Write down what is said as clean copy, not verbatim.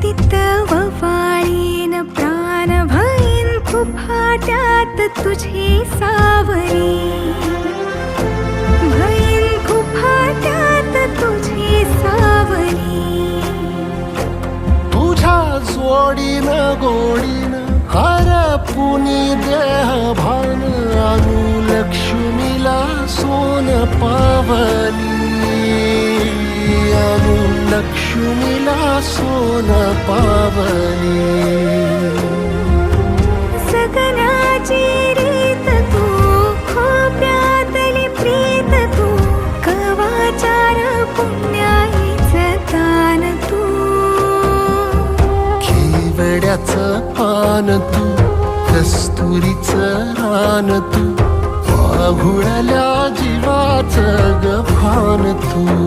हितव वाळीन प्राण भईन खुफाट्यात तुझी सावरी, भईन खुफाट्यात तुझी सावरी. तुझ्या जोडीन गोडीन हरपुनी देह भान आणू लक्ष्मीला सोन पावली, आणू लक्ष्मीला सोन पावली. सगनाची रीत तू खोप्यातली प्रीत तू, कवाचार पुण्याईचं दान तू. केवड्याचं पान तू, कस्तुरीचं रान तू, पाहुळल्या जीवाचं गभान तू.